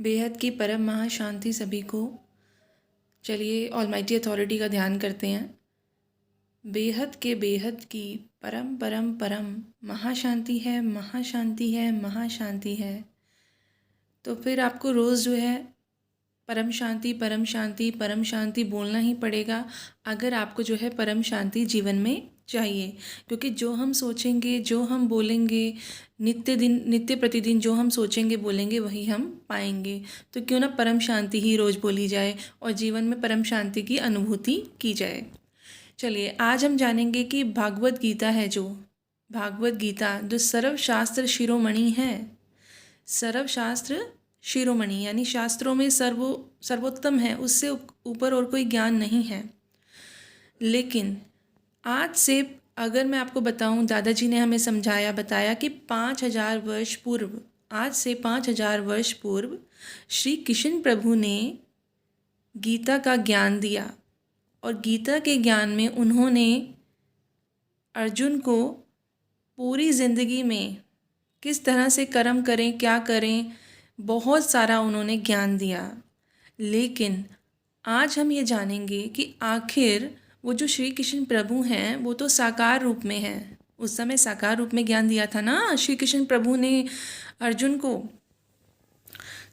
बेहद की परम महाशांति सभी को। चलिए ऑलमाइटी अथॉरिटी का ध्यान करते हैं। बेहद के बेहद की परम परम परम महाशांति है, महाशांति है, महाशांति है। तो फिर आपको रोज़ जो है परम शांति परम शांति परम शांति बोलना ही पड़ेगा अगर आपको जो है परम शांति जीवन में चाहिए। क्योंकि जो हम सोचेंगे, जो हम बोलेंगे, नित्य प्रतिदिन जो हम सोचेंगे बोलेंगे वही हम पाएंगे। तो क्यों ना परम शांति ही रोज़ बोली जाए और जीवन में परम शांति की अनुभूति की जाए। चलिए आज हम जानेंगे कि भागवत गीता है, जो भागवत गीता जो सर्वशास्त्र शिरोमणि है, सर्वशास्त्र शिरोमणि यानी शास्त्रों में सर्वोत्तम है, उससे ऊपर और कोई ज्ञान नहीं है। लेकिन आज से अगर मैं आपको बताऊं, दादाजी ने हमें समझाया बताया कि 5000 वर्ष पूर्व, आज से 5000 वर्ष पूर्व श्री कृष्ण प्रभु ने गीता का ज्ञान दिया और गीता के ज्ञान में उन्होंने अर्जुन को पूरी ज़िंदगी में किस तरह से कर्म करें, क्या करें, बहुत सारा उन्होंने ज्ञान दिया। लेकिन आज हम ये जानेंगे कि आखिर वो जो श्री कृष्ण प्रभु हैं वो तो साकार रूप में हैं। उस समय साकार रूप में ज्ञान दिया था ना श्री कृष्ण प्रभु ने अर्जुन को।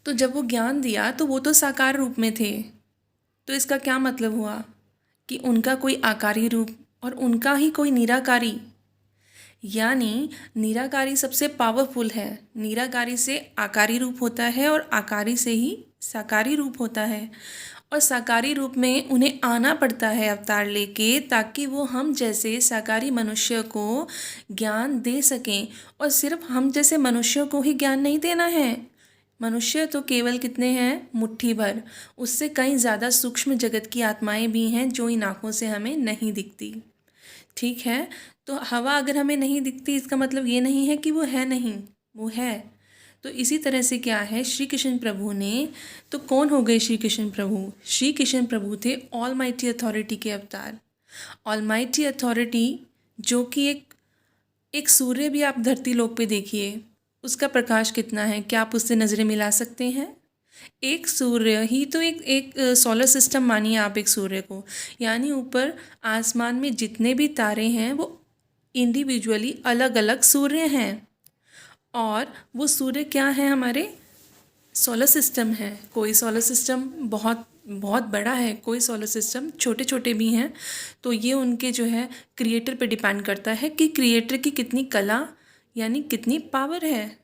तो जब वो ज्ञान दिया तो वो तो साकार रूप में थे। तो इसका क्या मतलब हुआ कि उनका कोई आकारी रूप और उनका ही कोई निराकारी, यानी निराकारी सबसे पावरफुल है। निराकारी से आकारी रूप होता है और आकारी से ही साकारी रूप होता है। और साकारी रूप में उन्हें आना पड़ता है अवतार लेके, ताकि वो हम जैसे साकारी मनुष्य को ज्ञान दे सकें। और सिर्फ हम जैसे मनुष्यों को ही ज्ञान नहीं देना है। मनुष्य तो केवल कितने हैं, मुट्ठी भर। उससे कहीं ज़्यादा सूक्ष्म जगत की आत्माएं भी हैं जो इन आँखों से हमें नहीं दिखती। ठीक है, तो हवा अगर हमें नहीं दिखती इसका मतलब ये नहीं है कि वो है नहीं, वो है। तो इसी तरह से क्या है, श्री कृष्ण प्रभु ने, तो कौन हो गए श्री कृष्ण प्रभु? श्री कृष्ण प्रभु थे ऑलमाइटी अथॉरिटी के अवतार। ऑलमाइटी अथॉरिटी जो कि एक सूर्य भी आप धरती लोक पे देखिए, उसका प्रकाश कितना है, क्या आप उससे नज़रें मिला सकते हैं? एक सूर्य ही तो एक सोलर सिस्टम मानिए आप एक सूर्य को, यानी ऊपर आसमान में जितने भी तारे हैं वो इंडिविजुअली अलग अलग सूर्य हैं। और वो सूर्य क्या है, हमारे सोलर सिस्टम है। कोई सोलर सिस्टम बहुत बहुत बड़ा है, कोई सोलर सिस्टम छोटे छोटे भी हैं। तो ये उनके जो है क्रिएटर पे डिपेंड करता है कि क्रिएटर की कितनी कला यानी कितनी पावर है।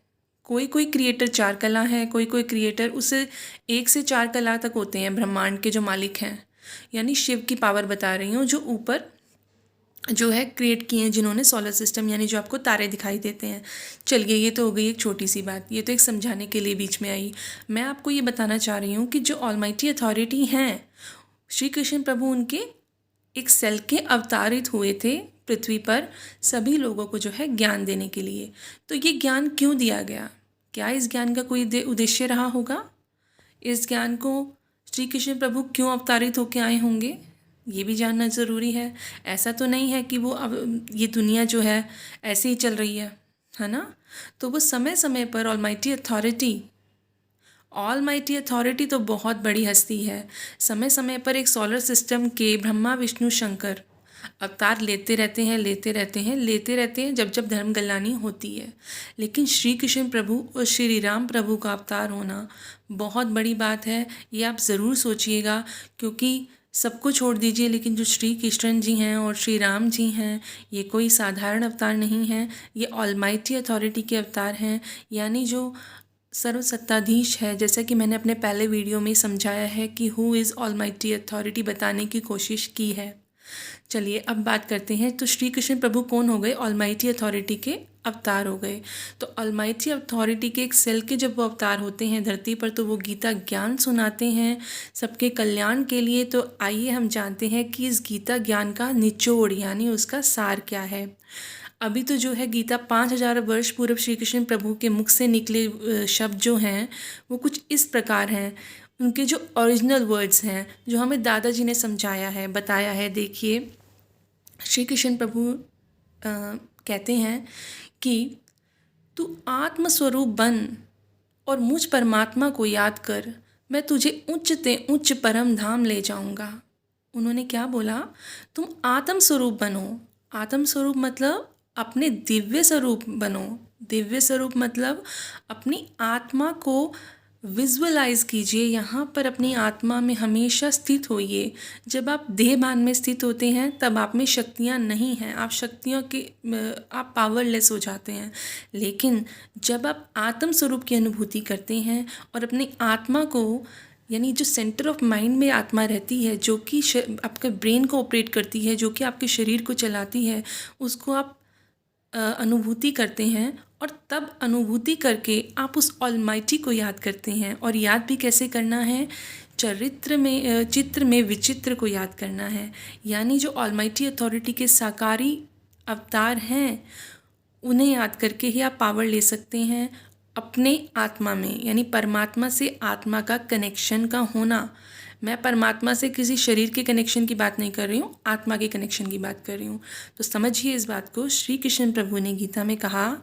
कोई कोई क्रिएटर 4 कला है, कोई कोई क्रिएटर उससे 1 से 4 कला तक होते हैं। ब्रह्मांड के जो मालिक हैं, यानी शिव की पावर बता रही हूँ, जो ऊपर जो है क्रिएट किए हैं जिन्होंने सोलर सिस्टम, यानी जो आपको तारे दिखाई देते हैं। चलिए ये तो हो गई एक छोटी सी बात, ये तो एक समझाने के लिए बीच में आई। मैं आपको ये बताना चाह रही हूँ कि जो ऑलमाइटी अथॉरिटी हैं, श्री कृष्ण प्रभु उनके एक सेल के अवतारित हुए थे पृथ्वी पर, सभी लोगों को जो है ज्ञान देने के लिए। तो ये ज्ञान क्यों दिया गया? क्या इस ज्ञान का कोई उद्देश्य रहा होगा? इस ज्ञान को श्री कृष्ण प्रभु क्यों अवतारित होकर आए होंगे, ये भी जानना ज़रूरी है। ऐसा तो नहीं है कि वो अब ये दुनिया जो है ऐसे ही चल रही है ना? तो वो समय समय पर ऑलमाइटी अथॉरिटी तो बहुत बड़ी हस्ती है। समय समय पर एक सोलर सिस्टम के ब्रह्मा विष्णु शंकर अवतार लेते रहते हैं, लेते रहते हैं, लेते रहते हैं, जब जब धर्म गलानी होती है। लेकिन श्री कृष्ण प्रभु और श्री राम प्रभु का अवतार होना बहुत बड़ी बात है, ये आप ज़रूर सोचिएगा। क्योंकि सबको छोड़ दीजिए, लेकिन जो श्री कृष्ण जी हैं और श्री राम जी हैं, ये कोई साधारण अवतार नहीं हैं, ये ऑलमाइटी अथॉरिटी के अवतार हैं। यानी जो सर्वसत्ताधीश है, जैसा कि मैंने अपने पहले वीडियो में समझाया है कि हु इज़ ऑलमाइटी अथॉरिटी बताने की कोशिश की है। चलिए अब बात करते हैं, तो श्री कृष्ण प्रभु कौन हो गए? ऑलमाइटी अथॉरिटी के अवतार हो गए। तो ऑलमाइटी अथॉरिटी के एक सेल के जब वो अवतार होते हैं धरती पर, तो वो गीता ज्ञान सुनाते हैं सबके कल्याण के लिए। तो आइए हम जानते हैं कि इस गीता ज्ञान का निचोड़ यानी उसका सार क्या है। अभी तो जो है गीता 5000 वर्ष पूर्व श्री कृष्ण प्रभु के मुख से निकले शब्द जो हैं वो कुछ इस प्रकार हैं। उनके जो ओरिजिनल वर्ड्स हैं, जो हमें दादाजी ने समझाया है, बताया है। देखिए श्री कृष्ण प्रभु कहते हैं कि तू आत्मस्वरूप बन और मुझ परमात्मा को याद कर, मैं तुझे उच्चते उच्च परम धाम ले जाऊंगा। उन्होंने क्या बोला? तुम आत्म स्वरूप बनो। आत्म स्वरूप मतलब अपने दिव्य स्वरूप बनो। दिव्य स्वरूप मतलब अपनी आत्मा को विजुअलाइज कीजिए, यहाँ पर अपनी आत्मा में हमेशा स्थित होइए। जब आप देहभान में स्थित होते हैं तब आप में शक्तियाँ नहीं हैं, आप शक्तियों के आप पावरलेस हो जाते हैं। लेकिन जब आप आत्म स्वरूप की अनुभूति करते हैं और अपनी आत्मा को, यानी जो सेंटर ऑफ माइंड में आत्मा रहती है, जो कि आपके ब्रेन को ऑपरेट करती है, जो कि आपके शरीर को चलाती है, उसको आप अनुभूति करते हैं। और तब अनुभूति करके आप उस ऑलमाइटी को याद करते हैं। और याद भी कैसे करना है? चित्र में विचित्र को याद करना है। यानी जो ऑलमाइटी अथॉरिटी के साकारी अवतार हैं, उन्हें याद करके ही आप पावर ले सकते हैं अपने आत्मा में। यानी परमात्मा से आत्मा का कनेक्शन का होना। मैं परमात्मा से किसी शरीर के कनेक्शन की बात नहीं कर रही हूँ, आत्मा के कनेक्शन की बात कर रही हूँ। तो समझिए इस बात को। श्री कृष्ण प्रभु ने गीता में कहा,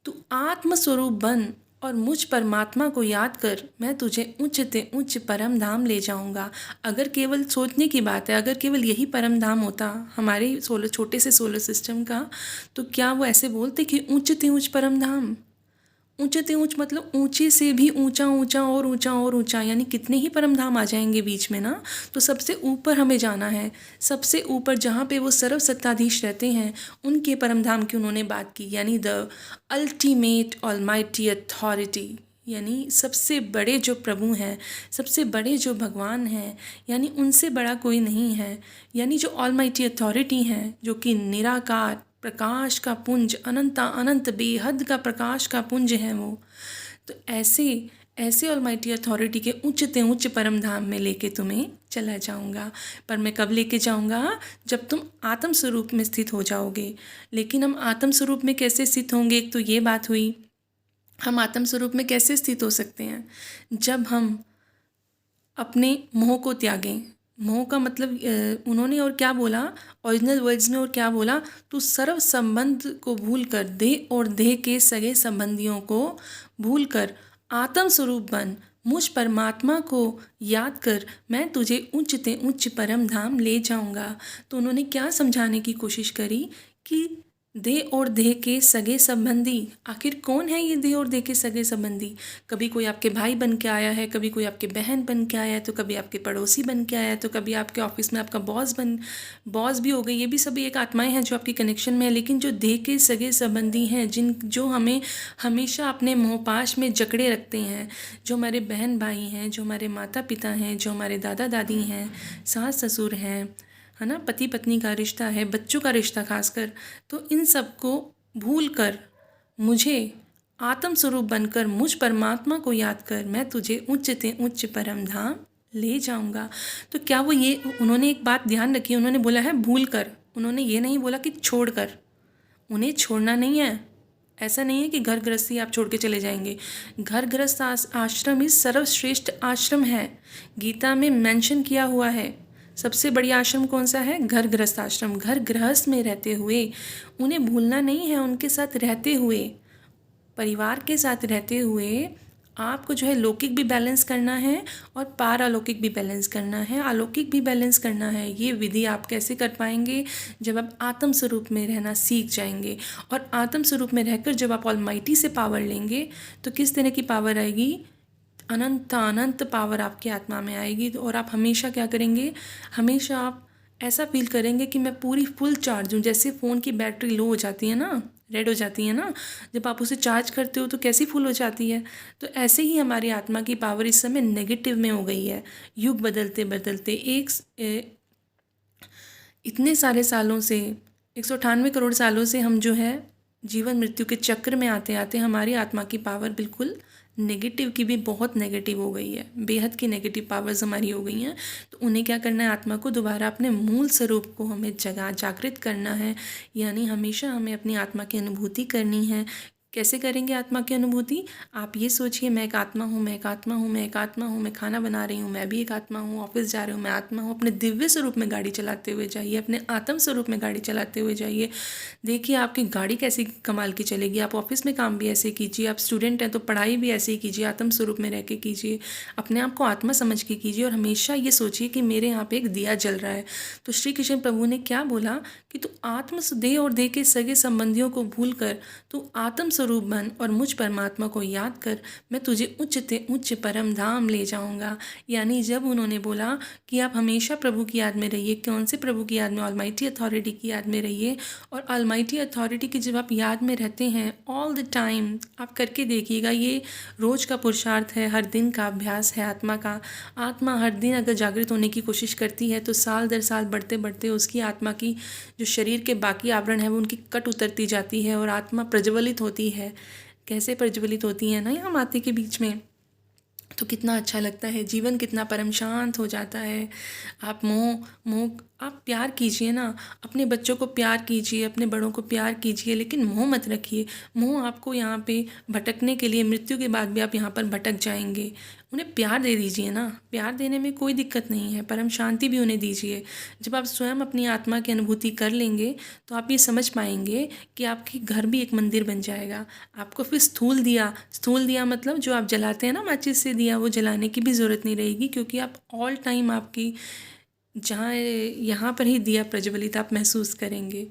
तू आत्म स्वरूप बन और मुझ परमात्मा को याद कर, मैं तुझे उच्चते उच्च परम धाम ले जाऊंगा। अगर केवल सोचने की बात है, अगर केवल यही परम धाम होता हमारे छोटे से सोलर सिस्टम का, तो क्या वो ऐसे बोलते कि उच्चते उच्च परम धाम? ऊंचते ऊंच मतलब ऊंचे से भी ऊंचा, ऊंचा और ऊंचा और ऊंचा, यानी कितने ही परम धाम आ जाएंगे बीच में ना। तो सबसे ऊपर हमें जाना है, सबसे ऊपर जहाँ पे वो सर्व सत्ताधीश रहते हैं, उनके परम धाम की उन्होंने बात की। यानी द अल्टीमेट ऑलमाइटी अथॉरिटी, यानी सबसे बड़े जो प्रभु हैं, सबसे बड़े जो भगवान हैं, यानी उनसे बड़ा कोई नहीं है। यानी जो ऑलमाइटी अथॉरिटी हैं, जो कि निराकार प्रकाश का पुंज, अनंता अनंत बेहद का प्रकाश का पुंज है वो। तो ऐसे ऐसे ऑलमाइटी अथॉरिटी के उच्चते उच्च परम धाम में लेके तुम्हें चला जाऊंगा। पर मैं कब लेके जाऊंगा? जब तुम आत्म स्वरूप में स्थित हो जाओगे। लेकिन हम आत्म स्वरूप में कैसे स्थित होंगे? एक तो ये बात हुई। हम आत्म स्वरूप में कैसे स्थित हो सकते हैं? जब हम अपने मोह को त्यागें। मोह का मतलब उन्होंने और क्या बोला ओरिजिनल वर्ड्स में, और क्या बोला? तू सर्व संबंध को भूल कर, देह और देह के सगे संबंधियों को भूल कर आत्म स्वरूप बन, मुझ परमात्मा को याद कर, मैं तुझे उच्चते उच्च परम धाम ले जाऊंगा। तो उन्होंने क्या समझाने की कोशिश करी कि देह और देह के सगे संबंधी, आखिर कौन है ये देह और देह के सगे संबंधी? कभी कोई आपके भाई बन के आया है, कभी कोई आपके बहन बन के आया है, तो कभी आपके पड़ोसी बन के आया है, तो कभी आपके ऑफिस में आपका बॉस भी हो गई। ये भी सभी एक आत्माएं हैं जो आपके कनेक्शन में है। लेकिन जो देह के सगे संबंधी हैं, जो हमें हमेशा अपने मोहपाश में जकड़े रखते हैं, जो हमारे बहन भाई हैं, जो हमारे माता पिता हैं, जो हमारे दादा दादी हैं, सास ससुर हैं, है ना, पति पत्नी का रिश्ता है, बच्चों का रिश्ता खासकर, तो इन सब को भूल कर मुझे आत्म स्वरूप बनकर मुझ परमात्मा को याद कर, मैं तुझे उच्चते उच्च परम धाम ले जाऊंगा। तो क्या वो ये, उन्होंने एक बात ध्यान रखी, उन्होंने बोला है भूल कर, उन्होंने ये नहीं बोला कि छोड़ कर। उन्हें छोड़ना नहीं है। ऐसा नहीं है कि घर गृहस्थी आप छोड़ के चले जाएंगे। घर गृहस्थ आश्रम ही सर्वश्रेष्ठ आश्रम है। गीता में मेंशन किया हुआ है। सबसे बड़ी आश्रम कौन सा है? घर गृहस्थ आश्रम। घर गृहस्थ में रहते हुए उन्हें भूलना नहीं है। उनके साथ रहते हुए, परिवार के साथ रहते हुए आपको जो है लौकिक भी बैलेंस करना है और पारलौकिक भी बैलेंस करना है, अलौकिक भी बैलेंस करना है। ये विधि आप कैसे कर पाएंगे? जब आप आत्म स्वरूप में रहना सीख जाएंगे। और आत्म स्वरूप में रहकर जब आप ऑलमाइटी से पावर लेंगे, तो किस तरह की पावर आएगी? अनंत पावर आपकी आत्मा में आएगी। और आप हमेशा क्या करेंगे? हमेशा आप ऐसा फील करेंगे कि मैं पूरी फुल चार्ज हूँ। जैसे फ़ोन की बैटरी लो हो जाती है ना, रेड हो जाती है ना, जब आप उसे चार्ज करते हो तो कैसी फुल हो जाती है। तो ऐसे ही हमारी आत्मा की पावर इस समय नेगेटिव में हो गई है। युग बदलते बदलते इतने सारे सालों से, 198 करोड़ सालों से हम जो है जीवन मृत्यु के चक्र में आते आते हमारी आत्मा की पावर बिल्कुल नेगेटिव की भी बहुत नेगेटिव हो गई है। बेहद की नेगेटिव पावर्स हमारी हो गई हैं। तो उन्हें क्या करना है? आत्मा को दोबारा अपने मूल स्वरूप को हमें जागृत करना है। यानी हमेशा हमें अपनी आत्मा की अनुभूति करनी है। कैसे करेंगे आत्मा की अनुभूति? आप ये सोचिए, मैं एक आत्मा हूँ, मैं एक आत्मा हूँ, मैं एक आत्मा हूँ, मैं खाना बना रही हूँ, मैं भी एक आत्मा हूँ, ऑफिस जा रही हूँ, मैं आत्मा हूँ। अपने दिव्य स्वरूप में गाड़ी चलाते हुए जाइए, अपने आत्म स्वरूप में गाड़ी चलाते हुए जाइए। देखिए आपकी गाड़ी कैसी कमाल की चलेगी। आप ऑफिस में काम भी ऐसे कीजिए, आप स्टूडेंट हैं तो पढ़ाई भी ऐसे ही कीजिए, आत्म स्वरूप में रह के कीजिए, अपने आप को आत्मा समझ के कीजिए। और हमेशा ये सोचिए कि मेरे यहाँ पे एक दिया जल रहा है। तो श्री कृष्ण प्रभु ने क्या बोला कि तू आत्म देह और देह के सगे संबंधियों को भूल कर तू आत्म स्वरूप बन और मुझ परमात्मा को याद कर, मैं तुझे उच्चते उच्च परम धाम ले जाऊंगा। यानी जब उन्होंने बोला कि आप हमेशा प्रभु की याद में रहिए, कौन से प्रभु की याद में? ऑलमाइटी अथॉरिटी की याद में रहिए। और ऑलमाइटी अथॉरिटी की जब आप याद में रहते हैं ऑल द टाइम, आप करके देखिएगा, ये रोज़ का पुरुषार्थ है, हर दिन का अभ्यास है आत्मा का। आत्मा हर दिन अगर जागृत होने की कोशिश करती है तो साल दर साल बढ़ते बढ़ते उसकी आत्मा की जो शरीर के बाकी आवरण है वो उनकी कट उतरती जाती है और आत्मा प्रज्वलित होती है। कैसे प्रज्वलित होती है ना यहाँ माते के बीच में, तो कितना अच्छा लगता है, जीवन कितना परम शांत हो जाता है। आप मोह मोह आप प्यार कीजिए ना, अपने बच्चों को प्यार कीजिए, अपने बड़ों को प्यार कीजिए, लेकिन मोह मत रखिए। मोह आपको यहाँ पे भटकने के लिए, मृत्यु के बाद भी आप यहाँ पर भटक जाएंगे। उन्हें प्यार दे दीजिए ना, प्यार देने में कोई दिक्कत नहीं है, परम शांति भी उन्हें दीजिए। जब आप स्वयं अपनी आत्मा की अनुभूति कर लेंगे तो आप ये समझ पाएंगे कि आपके घर भी एक मंदिर बन जाएगा। आपको फिर स्थूल दिया मतलब जो आप जलाते हैं ना माचिस से दिया, वो जलाने की भी ज़रूरत नहीं रहेगी, क्योंकि आप ऑल टाइम आपकी जहाँ यहाँ पर ही दिया प्रज्वलित आप महसूस करेंगे।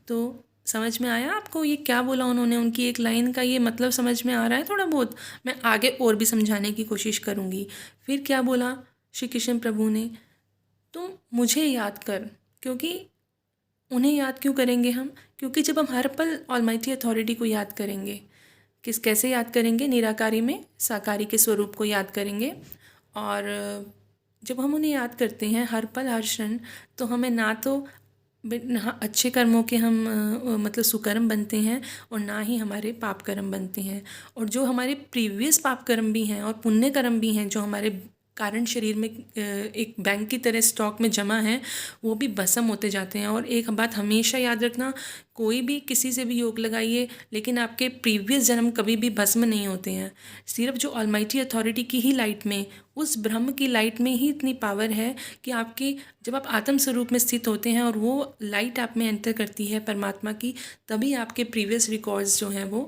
तो समझ में आया आपको ये क्या बोला उन्होंने? उनकी एक लाइन का ये मतलब समझ में आ रहा है थोड़ा बहुत? मैं आगे और भी समझाने की कोशिश करूँगी। फिर क्या बोला श्री कृष्ण प्रभु ने? तुम मुझे याद कर। क्योंकि उन्हें याद क्यों करेंगे हम? क्योंकि जब हम हर पल ऑलमाइटी अथॉरिटी को याद करेंगे, कैसे याद करेंगे? निराकारी में साकारी के स्वरूप को याद करेंगे। और जब हम उन्हें याद करते हैं हर पल हर क्षण, तो हमें ना तो अच्छे कर्मों के हम मतलब सुकर्म बनते हैं और ना ही हमारे पाप कर्म बनते हैं। और जो हमारे प्रीवियस पाप कर्म भी हैं और पुण्य कर्म भी हैं जो हमारे कारण शरीर में एक बैंक की तरह स्टॉक में जमा है, वो भी भस्म होते जाते हैं। और एक बात हमेशा याद रखना, कोई भी किसी से भी योग लगाइए लेकिन आपके प्रीवियस जन्म कभी भी भस्म नहीं होते हैं। सिर्फ जो ऑलमाइटी अथॉरिटी की ही लाइट में, उस ब्रह्म की लाइट में ही इतनी पावर है कि आपकी जब आप आत्म स्वरूप में स्थित होते हैं और वो लाइट आप में एंटर करती है परमात्मा की, तभी आपके प्रीवियस रिकॉर्ड्स जो हैं वो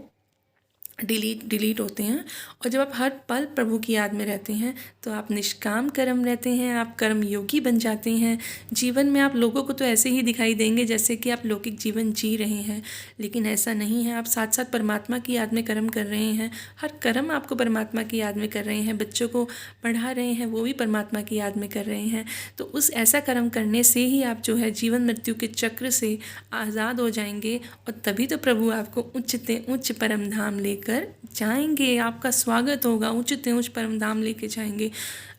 डिलीट होते हैं। और जब आप हर पल प्रभु की याद में रहते हैं तो आप निष्काम कर्म रहते हैं, आप कर्म योगी बन जाते हैं। जीवन में आप लोगों को तो ऐसे ही दिखाई देंगे जैसे कि आप लौकिक जीवन जी रहे हैं, लेकिन ऐसा नहीं है। आप साथ साथ परमात्मा की याद में कर्म कर रहे हैं, हर कर्म आपको परमात्मा की याद में कर रहे हैं। बच्चों को पढ़ा रहे हैं, वो भी परमात्मा की याद में कर रहे हैं। तो उस ऐसा कर्म करने से ही आप जो है जीवन मृत्यु के चक्र से आज़ाद हो जाएंगे, और तभी तो प्रभु आपको उच्चते उच्च परम धाम लेकर जाएंगे। आपका स्वागत होगा, उच्चते उच्च परम धाम लेके जाएंगे।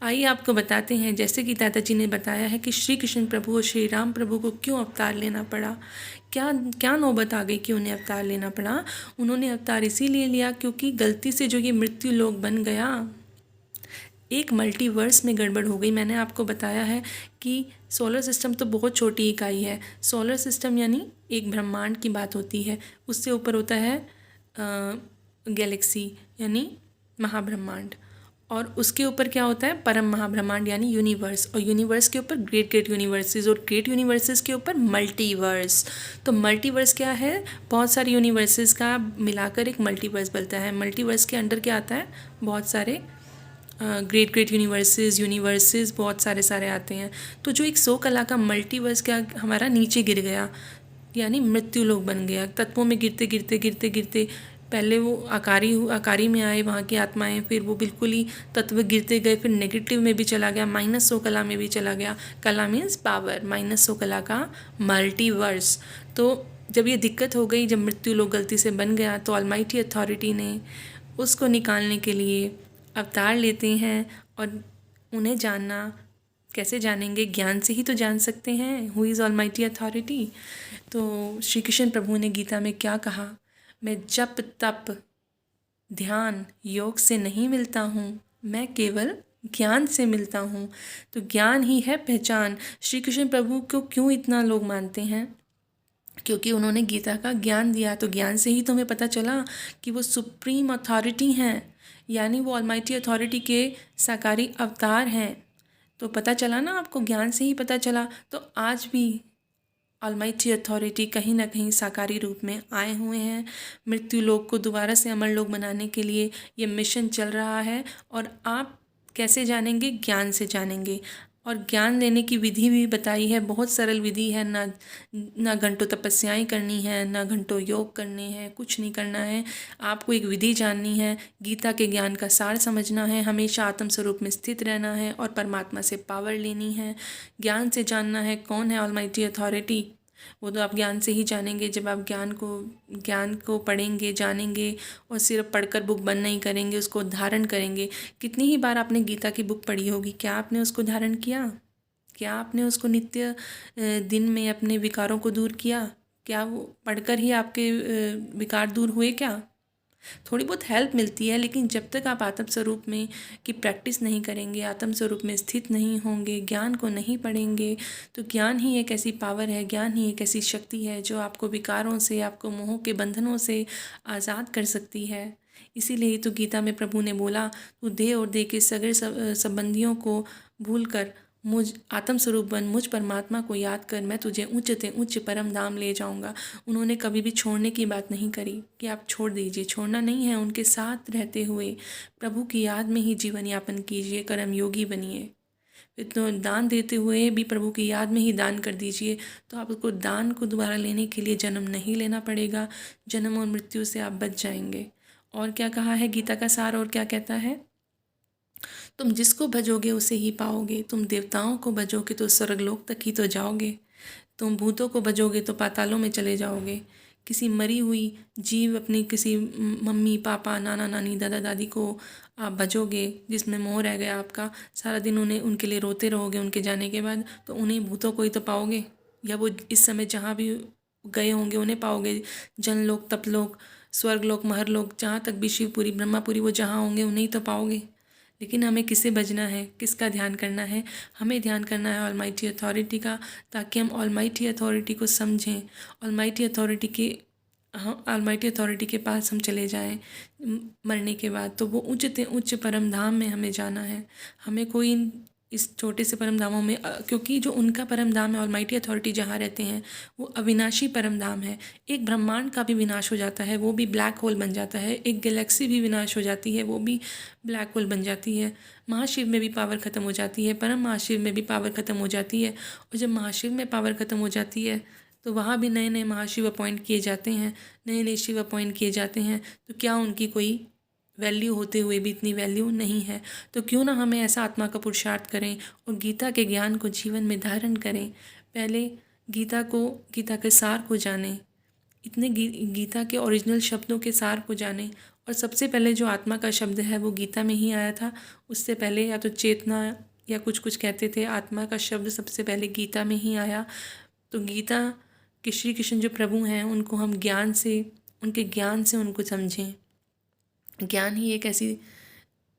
आइए आपको बताते हैं, जैसे कि दादाजी ने बताया है कि श्री कृष्ण प्रभु और श्री राम प्रभु को क्यों अवतार लेना पड़ा, क्या क्या नौबत आ गई कि उन्हें अवतार लेना पड़ा। उन्होंने अवतार इसीलिए लिया क्योंकि गलती से जो ये मृत्यु लोक बन गया, एक मल्टीवर्स में गड़बड़ हो गई। मैंने आपको बताया है कि सोलर सिस्टम तो बहुत छोटी इकाई है। सोलर सिस्टम यानी एक ब्रह्मांड की बात होती है, उससे ऊपर होता है गैलेक्सी यानी महाब्रह्मांड, और उसके ऊपर क्या होता है? परम महाब्रह्मांड यानी यूनिवर्स, और यूनिवर्स के ऊपर ग्रेट ग्रेट यूनिवर्सेस, और ग्रेट यूनिवर्सेस के ऊपर मल्टीवर्स। तो मल्टीवर्स क्या है? बहुत सारे यूनिवर्सेस का मिलाकर एक मल्टीवर्स बनता है। मल्टीवर्स के अंडर क्या आता है? बहुत सारे ग्रेट ग्रेट यूनिवर्सेस बहुत सारे आते हैं। तो जो एक 100 कला का मल्टीवर्स क्या हमारा नीचे गिर गया, यानी मृत्यु लोक बन गया। तत्वों में गिरते गिरते गिरते गिरते पहले वो आकारी में आए वहाँ की आत्माएं, फिर वो बिल्कुल ही तत्व गिरते गए, फिर नेगेटिव में भी चला गया, -100 कला में भी चला गया। कला मीन्स पावर, -100 कला का मल्टीवर्स। तो जब ये दिक्कत हो गई, जब मृत्यु लोक गलती से बन गया, तो ऑलमाइटी अथॉरिटी ने उसको निकालने के लिए अवतार लेते हैं। और उन्हें जानना कैसे जानेंगे? ज्ञान से ही तो जान सकते हैं। Who is almighty authority? तो श्री कृष्ण प्रभु ने गीता में क्या कहा? मैं जप तप ध्यान योग से नहीं मिलता हूँ, मैं केवल ज्ञान से मिलता हूँ। तो ज्ञान ही है पहचान। श्री कृष्ण प्रभु को क्यों इतना लोग मानते हैं? क्योंकि उन्होंने गीता का ज्ञान दिया। तो ज्ञान से ही तुम्हें पता चला कि वो सुप्रीम अथॉरिटी हैं, यानी वो ऑलमाइटी अथॉरिटी के साकारी अवतार हैं। तो पता चला ना आपको, ज्ञान से ही पता चला। तो आज भी ऑलमाइटी अथॉरिटी कहीं ना कहीं साकारी रूप में आए हुए हैं। मृत्यु लोक को दोबारा से अमर लोक बनाने के लिए ये मिशन चल रहा है। और आप कैसे जानेंगे? ज्ञान से जानेंगे। और ज्ञान लेने की विधि भी बताई है, बहुत सरल विधि है। ना घंटों तपस्याएं करनी है, ना घंटों योग करने हैं, कुछ नहीं करना है। आपको एक विधि जाननी है, गीता के ज्ञान का सार समझना है, हमेशा आत्म स्वरूप में स्थित रहना है और परमात्मा से पावर लेनी है। ज्ञान से जानना है कौन है ऑलमाइटी अथॉरिटी। वो तो आप ज्ञान से ही जानेंगे, जब आप ज्ञान को पढ़ेंगे, जानेंगे और सिर्फ पढ़कर बुक बंद नहीं करेंगे, उसको धारण करेंगे। कितनी ही बार आपने गीता की बुक पढ़ी होगी, क्या आपने उसको धारण किया? क्या आपने उसको नित्य दिन में अपने विकारों को दूर किया? क्या वो पढ़कर ही आपके विकार दूर हुए क्या? थोड़ी बहुत हेल्प मिलती है, लेकिन जब तक आप आत्म स्वरूप में की प्रैक्टिस नहीं करेंगे, आत्म स्वरूप में स्थित नहीं होंगे, ज्ञान को नहीं पढ़ेंगे, तो ज्ञान ही एक ऐसी पावर है, ज्ञान ही एक ऐसी शक्ति है जो आपको विकारों से, आपको मोह के बंधनों से आज़ाद कर सकती है। इसीलिए तो गीता में प्रभु ने बोला, तू दे और दे के सगे संबंधियों को भूल कर मुझ आत्मस्वरूप बन, मुझ परमात्मा को याद कर, मैं तुझे उच्च ते उच्च परम धाम ले जाऊंगा। उन्होंने कभी भी छोड़ने की बात नहीं करी कि आप छोड़ दीजिए, छोड़ना नहीं है। उनके साथ रहते हुए प्रभु की याद में ही जीवन यापन कीजिए, कर्म योगी बनिए। इतना दान देते हुए भी प्रभु की याद में ही दान कर दीजिए, तो आपको दान को दोबारा लेने के लिए जन्म नहीं लेना पड़ेगा। जन्म और मृत्यु से आप बच जाएंगे। और क्या कहा है गीता का सार, और क्या कहता है? तुम जिसको भजोगे उसे ही पाओगे। तुम देवताओं को भजोगे तो स्वर्गलोक तक ही तो जाओगे। तुम भूतों को भजोगे तो पातालों में चले जाओगे। किसी मरी हुई जीव, अपनी किसी मम्मी पापा नाना नानी दादा दादी को आप भजोगे, जिसमें मोह रह गया आपका, सारा दिन उनके लिए रोते रहोगे उनके जाने के बाद, तो उन्हीं भूतों को ही तो पाओगे। या वो इस समय जहाँ भी गए होंगे उन्हें पाओगे। जनलोक, तपलोक, स्वर्गलोक, महरलोक, जहाँ तक भी शिवपुरी ब्रह्मापुरी, वो जहाँ होंगे उन्हें ही तो पाओगे। लेकिन हमें किसे भजना है, किसका ध्यान करना है? हमें ध्यान करना है ऑलमाइटी अथॉरिटी का, ताकि हम ऑलमाइटी अथॉरिटी को समझें। ऑलमाइटी अथॉरिटी के पास हम चले जाएं मरने के बाद, तो वो उच्च उच्च परम धाम में हमें जाना है। हमें कोई इस छोटे से परम धामों में क्योंकि जो उनका परम धाम है, ऑलमाइटी अथॉरिटी जहाँ रहते हैं, वो अविनाशी परम धाम है। एक ब्रह्मांड का भी विनाश हो जाता है, वो भी ब्लैक होल बन जाता है। एक गैलेक्सी भी विनाश हो जाती है, वो भी ब्लैक होल बन जाती है। महाशिव में भी पावर ख़त्म हो जाती है, परम महाशिव में भी पावर ख़त्म हो जाती है। और जब महाशिव में पावर ख़त्म हो जाती है, तो वहाँ भी नए नए महाशिव अपॉइंट किए जाते हैं, नए नए शिव अपॉइंट किए जाते हैं। तो क्या उनकी कोई वैल्यू होते हुए भी इतनी वैल्यू नहीं है? तो क्यों ना हमें ऐसा आत्मा का पुरुषार्थ करें और गीता के ज्ञान को जीवन में धारण करें। पहले गीता के सार को जानें, इतने गीता के ओरिजिनल शब्दों के सार को जानें। और सबसे पहले जो आत्मा का शब्द है वो गीता में ही आया था। उससे पहले या तो चेतना या कुछ कुछ कहते थे, आत्मा का शब्द सबसे पहले गीता में ही आया। तो गीता के श्री कृष्ण जो प्रभु हैं, उनको हम उनके ज्ञान से उनको समझें। ज्ञान ही एक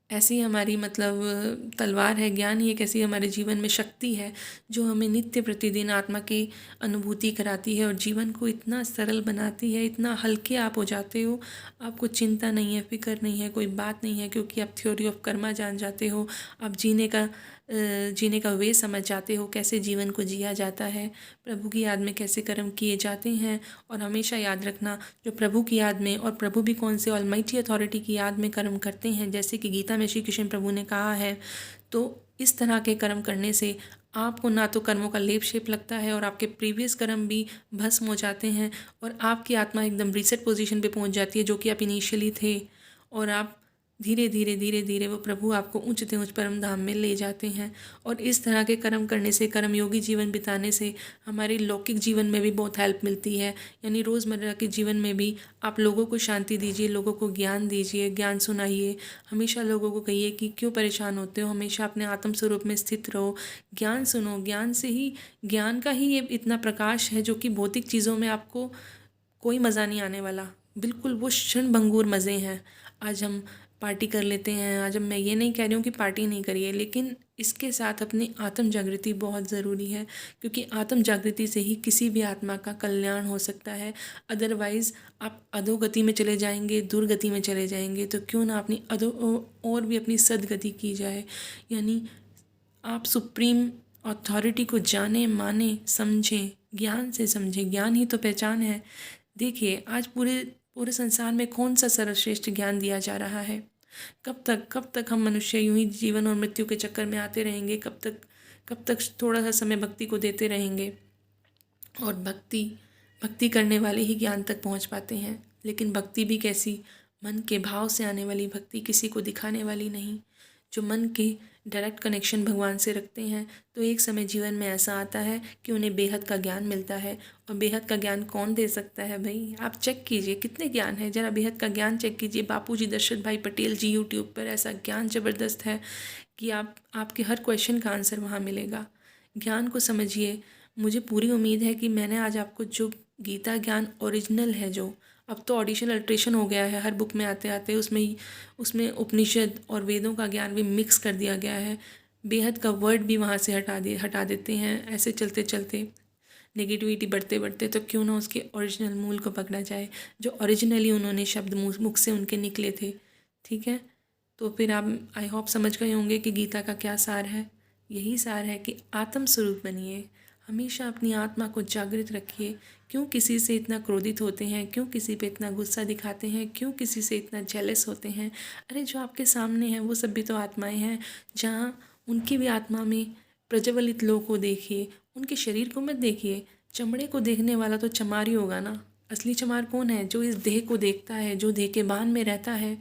ऐसी हमारी मतलब तलवार है। ज्ञान ही एक ऐसी हमारे जीवन में शक्ति है जो हमें नित्य प्रतिदिन आत्मा की अनुभूति कराती है और जीवन को इतना सरल बनाती है। इतना हल्के आप हो जाते हो, आपको चिंता नहीं है, फिक्र नहीं है, कोई बात नहीं है, क्योंकि आप थ्योरी ऑफ कर्मा जान जाते हो। आप जीने का वे समझ जाते हो, कैसे जीवन को जिया जाता है, प्रभु की याद में कैसे कर्म किए जाते हैं। और हमेशा याद रखना, जो प्रभु की याद में, और प्रभु भी कौन से, ऑलमाइटी अथॉरिटी की याद में कर्म करते हैं, जैसे कि गीता में श्री कृष्ण प्रभु ने कहा है। तो इस तरह के कर्म करने से आपको ना तो कर्मों का लेप शेप लगता है और आपके प्रीवियस कर्म भी भस्म हो जाते हैं और आपकी आत्मा एकदम रीसेट पोजीशन पे पहुंच जाती है, जो कि आप इनिशियली थे। और आप धीरे धीरे धीरे धीरे वो प्रभु आपको उच्च उच्च परम धाम में ले जाते हैं। और इस तरह के कर्म करने से, कर्म योगी जीवन बिताने से हमारे लौकिक जीवन में भी बहुत हेल्प मिलती है। यानी रोज़मर्रा के जीवन में भी आप लोगों को शांति दीजिए, लोगों को ज्ञान दीजिए, ज्ञान सुनाइए। हमेशा लोगों को कहिए कि क्यों परेशान होते हो, हमेशा अपने आत्म स्वरूप में स्थित रहो, ज्ञान सुनो। ज्ञान का ही ये इतना प्रकाश है जो कि भौतिक चीज़ों में आपको कोई मज़ा नहीं आने वाला। बिल्कुल वो क्षण भंगुर मज़े हैं। आज हम पार्टी कर लेते हैं। आज अब मैं ये नहीं कह रही हूँ कि पार्टी नहीं करिए, लेकिन इसके साथ अपनी आत्म जागृति बहुत ज़रूरी है, क्योंकि आत्म जागृति से ही किसी भी आत्मा का कल्याण हो सकता है। अदरवाइज़ आप अधोगति में चले जाएंगे, दुर्गति में चले जाएंगे। तो क्यों ना अपनी और भी अपनी सदगति की जाए, यानी आप सुप्रीम अथॉरिटी को जाने माने समझें, ज्ञान से समझें। ज्ञान ही तो पहचान है। देखिए आज पूरे पूरे संसार में कौन सा सर्वश्रेष्ठ ज्ञान दिया जा रहा है? कब तक हम मनुष्य यूं ही जीवन और मृत्यु के चक्कर में आते रहेंगे? कब तक थोड़ा सा समय भक्ति को देते रहेंगे? और भक्ति करने वाले ही ज्ञान तक पहुंच पाते हैं। लेकिन भक्ति भी कैसी? मन के भाव से आने वाली भक्ति, किसी को दिखाने वाली नहीं। जो मन के डायरेक्ट कनेक्शन भगवान से रखते हैं, तो एक समय जीवन में ऐसा आता है कि उन्हें बेहद का ज्ञान मिलता है। और बेहद का ज्ञान कौन दे सकता है भाई? आप चेक कीजिए कितने ज्ञान है, ज़रा बेहद का ज्ञान चेक कीजिए। बापूजी दशरथ भाई पटेल जी यूट्यूब पर, ऐसा ज्ञान ज़बरदस्त है कि आपके हर क्वेश्चन का आंसर वहाँ मिलेगा। ज्ञान को समझिए। मुझे पूरी उम्मीद है कि मैंने आज आपको जो गीता ज्ञान ओरिजिनल है, जो अब तो ऑडिशन अल्ट्रेशन हो गया है, हर बुक में आते आते उसमें उपनिषद और वेदों का ज्ञान भी मिक्स कर दिया गया है। बेहद का वर्ड भी वहाँ से हटा देते हैं। ऐसे चलते चलते नेगेटिविटी बढ़ते बढ़ते, तो क्यों ना उसके ओरिजिनल मूल को पकड़ा जाए, जो ओरिजिनली उन्होंने शब्द मुख से उनके निकले थे। ठीक है, तो फिर आप आई होप समझ गए होंगे कि गीता का क्या सार है। यही सार है कि आत्म स्वरूप बनिए, हमेशा अपनी आत्मा को जागृत रखिए। क्यों किसी से इतना क्रोधित होते हैं? क्यों किसी पे इतना गुस्सा दिखाते हैं? क्यों किसी से इतना जेलस होते हैं? अरे जो आपके सामने हैं वो सब भी तो आत्माएं हैं। जहाँ उनकी भी आत्मा में प्रज्वलित लोग को देखिए, उनके शरीर को मत देखिए। चमड़े को देखने वाला तो चमार ही होगा ना। असली चमार कौन है? जो इस देह को देखता है, जो देह के बान में रहता है।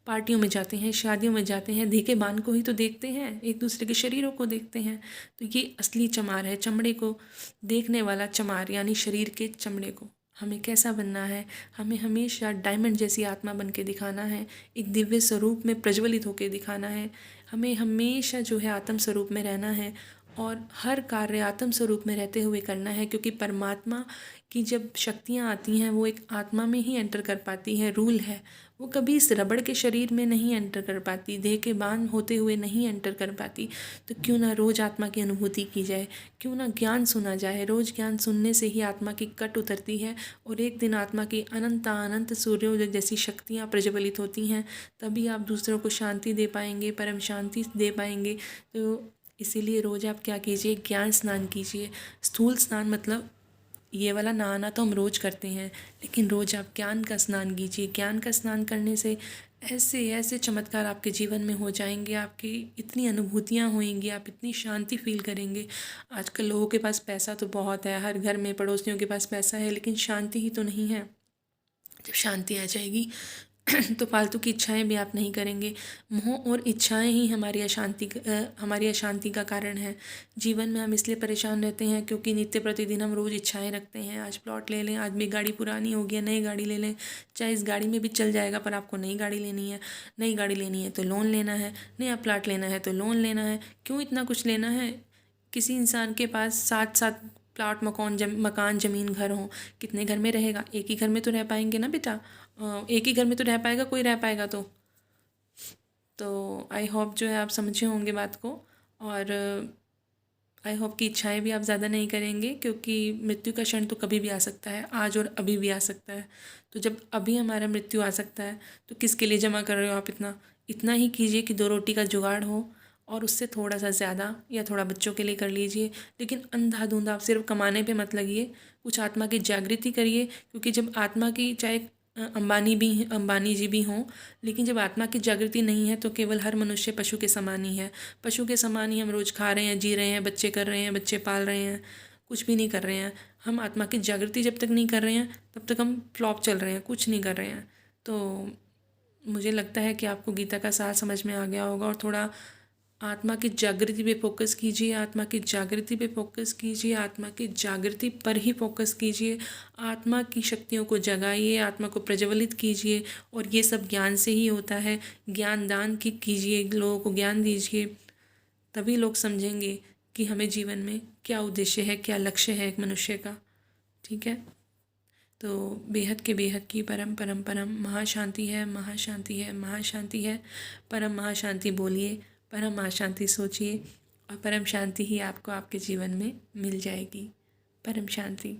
पार्टियों में जाते हैं, शादियों में जाते हैं, देह के बान को ही तो देखते हैं, एक दूसरे के शरीरों को देखते हैं। तो ये असली चमार है, चमड़े को देखने वाला चमार, यानी शरीर के चमड़े को। हमें कैसा बनना है? हमें हमेशा डायमंड जैसी आत्मा बन के दिखाना है, एक दिव्य स्वरूप में प्रज्वलित होकर दिखाना है। हमें हमेशा जो है आत्म स्वरूप में रहना है, और हर कार्य आत्म स्वरूप में रहते हुए करना है। क्योंकि परमात्मा की जब शक्तियाँ आती हैं वो एक आत्मा में ही एंटर कर पाती है। रूल है, वो कभी इस रबड़ के शरीर में नहीं एंटर कर पाती, देह के बान होते हुए नहीं एंटर कर पाती। तो क्यों ना रोज़ आत्मा की अनुभूति की जाए, क्यों ना ज्ञान सुना जाए। रोज़ ज्ञान सुनने से ही आत्मा की कट उतरती है, और एक दिन आत्मा की अनंत सूर्योदय जैसी शक्तियाँ प्रज्वलित होती हैं। तभी आप दूसरों को शांति दे पाएंगे, परम शांति दे पाएंगे। तो इसीलिए रोज़ आप क्या कीजिए? ज्ञान स्नान कीजिए। स्थूल स्नान मतलब ये वाला नहाना तो हम रोज़ करते हैं, लेकिन रोज़ आप ज्ञान का स्नान कीजिए। ज्ञान का स्नान करने से ऐसे ऐसे चमत्कार आपके जीवन में हो जाएंगे, आपकी इतनी अनुभूतियाँ होंगी, आप इतनी शांति फील करेंगे। आजकल लोगों के पास पैसा तो बहुत है, हर घर में पड़ोसियों के पास पैसा है, लेकिन शांति ही तो नहीं है। जब शांति आ जाएगी तो फालतू की इच्छाएं भी आप नहीं करेंगे। मोह और इच्छाएं ही हमारी अशांति का कारण है। जीवन में हम इसलिए परेशान रहते हैं क्योंकि नित्य प्रतिदिन हम रोज़ इच्छाएं रखते हैं। आज प्लॉट ले लें, आज मेरी गाड़ी पुरानी हो गई, नई गाड़ी ले लें। चाहे इस गाड़ी में भी चल जाएगा, पर आपको नई गाड़ी लेनी है। नई गाड़ी लेनी है तो लोन लेना है, नया प्लाट लेना है तो लोन लेना है। क्यों इतना कुछ लेना है? किसी इंसान के पास 7-7 प्लाट, मकान, ज़मीन, घर हो, कितने घर में रहेगा? एक ही घर में तो रह पाएंगे ना बेटा। एक ही घर में तो रह पाएगा, कोई रह पाएगा तो आई होप जो है आप समझे होंगे बात को। और आई होप की इच्छाएं भी आप ज़्यादा नहीं करेंगे, क्योंकि मृत्यु का क्षण तो कभी भी आ सकता है, आज और अभी भी आ सकता है। तो जब अभी हमारा मृत्यु आ सकता है तो किसके लिए जमा कर रहे हो आप? इतना ही कीजिए कि 2 रोटी का जुगाड़ हो, और उससे थोड़ा सा ज़्यादा या थोड़ा बच्चों के लिए कर लीजिए। लेकिन अंधाधुंध आप सिर्फ कमाने पे मत लगिए, कुछ आत्मा की जागृति करिए। क्योंकि जब आत्मा की, चाहे अंबानी जी भी हों, लेकिन जब आत्मा की जागृति नहीं है तो केवल हर मनुष्य पशु के समान ही है। पशु के समान ही हम रोज़ खा रहे हैं, जी रहे हैं, बच्चे कर रहे हैं, बच्चे पाल रहे हैं, कुछ भी नहीं कर रहे हैं। हम आत्मा की जागृति जब तक नहीं कर रहे हैं तब तक हम फ्लॉप चल रहे हैं, कुछ नहीं कर रहे हैं। तो मुझे लगता है कि आपको गीता का सार समझ में आ गया होगा। और थोड़ा आत्मा की जागृति पे फोकस कीजिए, आत्मा की जागृति पे फोकस कीजिए, आत्मा की जागृति पर ही फोकस कीजिए। आत्मा की शक्तियों को जगाइए, आत्मा को प्रज्वलित कीजिए, और ये सब ज्ञान से ही होता है। ज्ञान दान की कीजिए, लोगों को ज्ञान दीजिए, तभी लोग समझेंगे कि हमें जीवन में क्या उद्देश्य है, क्या लक्ष्य है एक मनुष्य का। ठीक है, तो बेहद की परम परम परम महाशांति है, महाशांति है, महाशांति है। परम महाशांति बोलिए, परम महाशांति सोचिए और परम शांति ही आपको आपके जीवन में मिल जाएगी। परम शांति।